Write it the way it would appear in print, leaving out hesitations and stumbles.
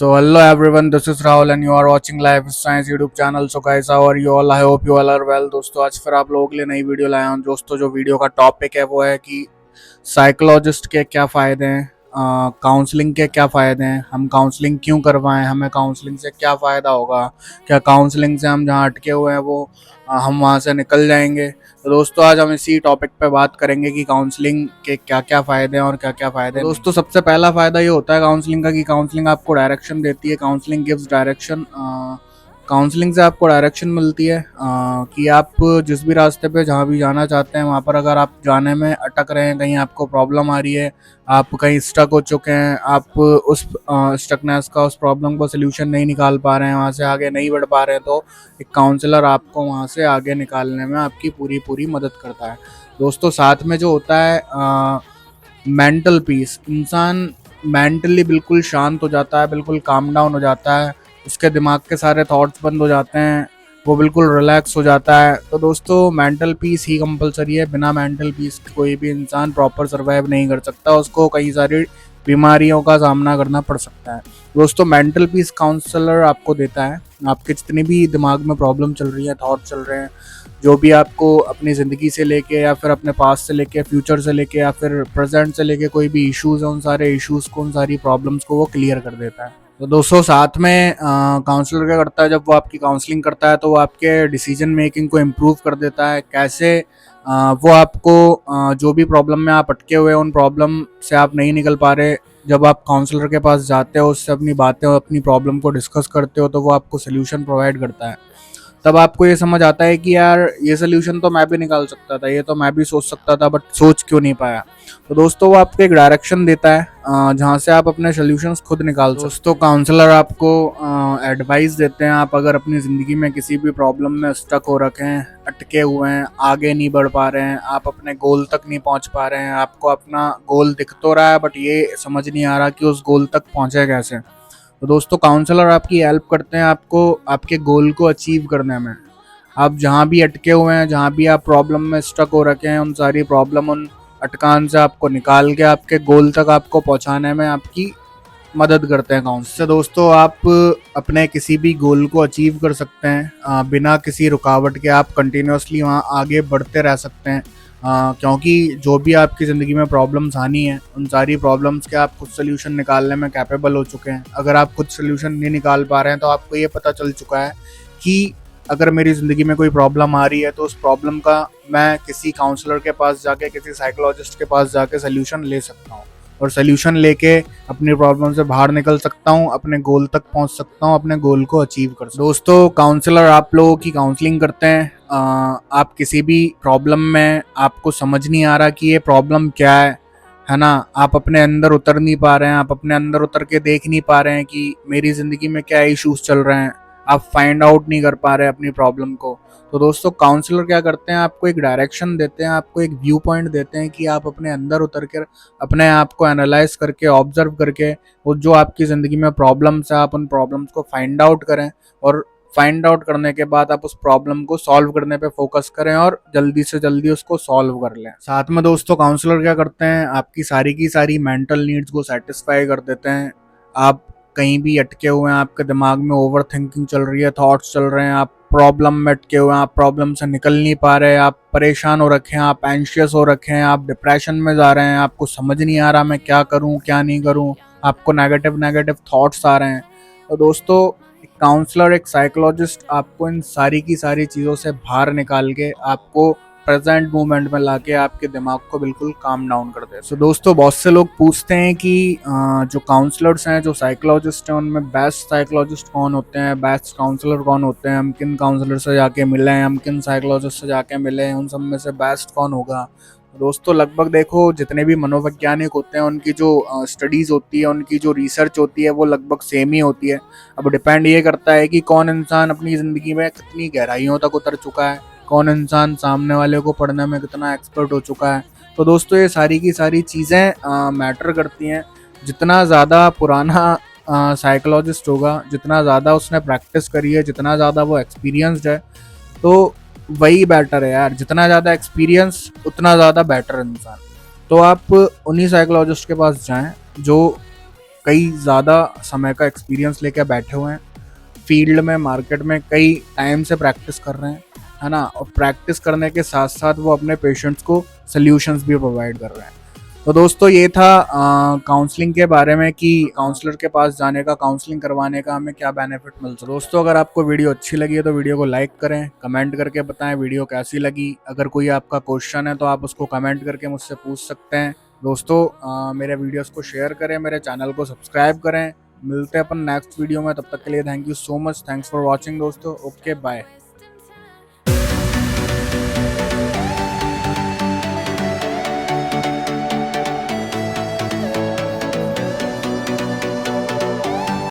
So hello everyone, this is Rahul and you are watching Life Science YouTube channel. So guys, how are you all? I hope you all are well. दोस्तों आज फिर आप लोगों के लिए नई video लाया हूँ। दोस्तों जो वीडियो का टॉपिक है वो है कि साइकोलॉजिस्ट के क्या फ़ायदे हैं, काउंसलिंग के क्या फ़ायदे हैं, हम काउंसलिंग क्यों करवाएं, हमें काउंसलिंग से क्या फ़ायदा होगा, क्या काउंसलिंग से हम जहाँ अटके हुए हैं वो हम वहाँ से निकल जाएंगे। तो दोस्तों आज हम इसी टॉपिक पे बात करेंगे कि काउंसलिंग के क्या क्या फ़ायदे हैं और क्या क्या फ़ायदे हैं। दोस्तों सबसे पहला फ़ायदा ये होता है काउंसलिंग का कि काउंसलिंग आपको डायरेक्शन देती है। Counselling gives direction. काउंसलिंग से आपको डायरेक्शन मिलती है कि आप जिस भी रास्ते पे जहाँ भी जाना चाहते हैं वहाँ पर अगर आप जाने में अटक रहे हैं, कहीं आपको प्रॉब्लम आ रही है, आप कहीं स्टक हो चुके हैं, आप उस स्टकनेस का, उस प्रॉब्लम को सोल्यूशन नहीं निकाल पा रहे हैं, वहाँ से आगे नहीं बढ़ पा रहे हैं, तो एक काउंसलर आपको वहाँ से आगे निकालने में आपकी पूरी पूरी मदद करता है। दोस्तों साथ में जो होता है मेंटल पीस, इंसान मेंटली बिल्कुल शांत हो जाता है, बिल्कुल काम डाउन हो जाता है, उसके दिमाग के सारे थॉट्स बंद हो जाते हैं, वो बिल्कुल रिलैक्स हो जाता है। तो दोस्तों मेंटल पीस ही कंपलसरी है। बिना मेंटल पीस कोई भी इंसान प्रॉपर सर्वाइव नहीं कर सकता, उसको कई सारी बीमारियों का सामना करना पड़ सकता है। दोस्तों मेंटल पीस काउंसलर आपको देता है। आपके जितनी भी दिमाग में प्रॉब्लम चल रही है, थॉट चल रहे हैं, जो भी आपको अपनी ज़िंदगी से लेके या फिर अपने पास्ट से लेके, फ्यूचर से लेके या फिर प्रेजेंट से लेके कोई भी इश्यूज़ है, उन सारे इश्यूज़ को, उन सारी प्रॉब्लम्स को वो क्लियर कर देता है। तो दोस्तों साथ में काउंसलर क्या करता है, जब वो आपकी काउंसलिंग करता है तो वो आपके डिसीजन मेकिंग को इम्प्रूव कर देता है। कैसे? वो आपको जो भी प्रॉब्लम में आप अटके हुए हैं, उन प्रॉब्लम से आप नहीं निकल पा रहे, जब आप काउंसलर के पास जाते हो, उससे अपनी बातें और अपनी प्रॉब्लम को डिस्कस करते हो, तो वो आपको सोल्यूशन प्रोवाइड करता है। तब आपको ये समझ आता है कि यार ये सोल्यूशन तो मैं भी निकाल सकता था, ये तो मैं भी सोच सकता था, बट सोच क्यों नहीं पाया। तो दोस्तों वो आपको एक डायरेक्शन देता है जहाँ से आप अपने सोल्यूशंस खुद निकाल सकते हो। दोस्तों काउंसलर आपको एडवाइस देते हैं। आप अगर अपनी ज़िंदगी में किसी भी प्रॉब्लम में स्टक हो रखे हैं, अटके हुए हैं, आगे नहीं बढ़ पा रहे हैं, आप अपने गोल तक नहीं पहुँच पा रहे हैं, आपको अपना गोल दिख तो रहा है बट ये समझ नहीं आ रहा कि उस गोल तक पहुँचे कैसे, तो दोस्तों काउंसलर आपकी हेल्प करते हैं आपको आपके गोल को अचीव करने में। आप जहाँ भी अटके हुए हैं, जहाँ भी आप प्रॉब्लम में स्टक हो रखे हैं, उन सारी प्रॉब्लम, उन अटकान से आपको निकाल के आपके गोल तक आपको पहुँचाने में आपकी मदद करते हैं काउंसलर से। दोस्तों आप अपने किसी भी गोल को अचीव कर सकते हैं बिना किसी रुकावट के। आप कंटिन्यूसली वहाँ आगे बढ़ते रह सकते हैं क्योंकि जो भी आपकी ज़िंदगी में प्रॉब्लम्स आनी है, उन सारी प्रॉब्लम्स के आप खुद सोल्यूशन निकालने में कैपेबल हो चुके हैं। अगर आप खुद सोल्यूशन नहीं निकाल पा रहे हैं तो आपको ये पता चल चुका है कि अगर मेरी ज़िंदगी में कोई प्रॉब्लम आ रही है तो उस प्रॉब्लम का मैं किसी काउंसलर के पास जाके, किसी साइकोलॉजिस्ट के पास जाके सोल्यूशन ले सकता हूँ और सोल्यूशन लेके अपनी प्रॉब्लम से बाहर निकल सकता हूँ, अपने गोल तक पहुँच सकता हूँ, अपने गोल को अचीव कर सकता हूँ। दोस्तों काउंसलर आप लोगों की काउंसलिंग करते हैं। आप किसी भी प्रॉब्लम में आपको समझ नहीं आ रहा कि ये प्रॉब्लम क्या है ना, आप अपने अंदर उतर नहीं पा रहे हैं, आप अपने अंदर उतर के देख नहीं पा रहे हैं कि मेरी ज़िंदगी में क्या इश्यूज चल रहे हैं, आप फाइंड आउट नहीं कर पा रहे अपनी प्रॉब्लम को, तो दोस्तों काउंसलर क्या करते हैं, आपको एक डायरेक्शन देते हैं, आपको एक व्यू पॉइंट देते हैं कि आप अपने अंदर उतर कर अपने आप को एनालाइज करके, ऑब्जर्व करके, वो जो आपकी ज़िंदगी में प्रॉब्लम्स है, आप उन प्रॉब्लम्स को फाइंड आउट करें और फाइंड आउट करने के बाद आप उस प्रॉब्लम को सॉल्व करने पे फोकस करें और जल्दी से जल्दी उसको सॉल्व कर लें। साथ में दोस्तों काउंसलर क्या करते हैं, आपकी सारी की सारी मेंटल नीड्स को सेटिस्फाई कर देते हैं। आप कहीं भी अटके हुए हैं, आपके दिमाग में ओवर थिंकिंग चल रही है, थॉट्स चल रहे हैं, आप प्रॉब्लम में अटके हुए हैं, आप प्रॉब्लम से निकल नहीं पा रहे, आप परेशान हो रखे हैं, आप एंशियस हो रखे हैं, आप डिप्रेशन में जा रहे हैं, आपको समझ नहीं आ रहा मैं क्या करूं क्या नहीं करूं, आपको नेगेटिव नेगेटिव थॉट्स आ रहे हैं, तो दोस्तों एक काउंसलर, एक साइकोलॉजिस्ट आपको इन सारी की सारी चीज़ों से बाहर निकाल के आपको प्रेजेंट मोमेंट में लाके आपके दिमाग को बिल्कुल काम डाउन कर दे। सो दोस्तों बहुत से लोग पूछते हैं कि जो काउंसलर्स हैं, जो साइकोलॉजिस्ट हैं, उनमें बेस्ट साइकोलॉजिस्ट कौन होते हैं, बेस्ट काउंसलर कौन होते हैं, हम किन काउंसलर से जाके मिले हैं, हम किन साइकोलॉजिस्ट से जाके मिले हैं, उन सब में से बेस्ट कौन होगा। दोस्तों लगभग देखो जितने भी मनोवैज्ञानिक होते हैं उनकी जो स्टडीज़ होती है, उनकी जो रिसर्च होती है वो लगभग सेम ही होती है। अब डिपेंड ये करता है कि कौन इंसान अपनी ज़िंदगी में कितनी गहराइयों तक उतर चुका है, कौन इंसान सामने वाले को पढ़ने में कितना एक्सपर्ट हो चुका है। तो दोस्तों ये सारी की सारी चीज़ें मैटर करती हैं। जितना ज़्यादा पुराना साइकोलॉजिस्ट होगा, जितना ज़्यादा उसने प्रैक्टिस करी है, जितना ज़्यादा वो एक्सपीरियंसड है, तो वही बेटर है यार। जितना ज़्यादा एक्सपीरियंस उतना ज़्यादा बेटर इंसान। तो आप उन्हीं साइकोलॉजिस्ट के पास जाएं जो कई ज़्यादा समय का एक्सपीरियंस लेके बैठे हुए हैं, फील्ड में मार्केट में कई टाइम से प्रैक्टिस कर रहे हैं, है ना। और प्रैक्टिस करने के साथ साथ वो अपने पेशेंट्स को सल्यूशंस भी प्रोवाइड कर रहे हैं। तो दोस्तों ये था काउंसलिंग के बारे में कि काउंसलर के पास जाने का, काउंसलिंग करवाने का हमें क्या बेनिफिट मिल सकता है। दोस्तों अगर आपको वीडियो अच्छी लगी है तो वीडियो को लाइक करें, कमेंट करके बताएं वीडियो कैसी लगी। अगर कोई आपका क्वेश्चन है तो आप उसको कमेंट करके मुझसे पूछ सकते हैं। दोस्तों मेरे वीडियोस को शेयर करें, मेरे चैनल को सब्सक्राइब करें। मिलते हैं अपन नेक्स्ट वीडियो में, तब तक के लिए thank you so much, thanks for watching दोस्तों। Okay bye.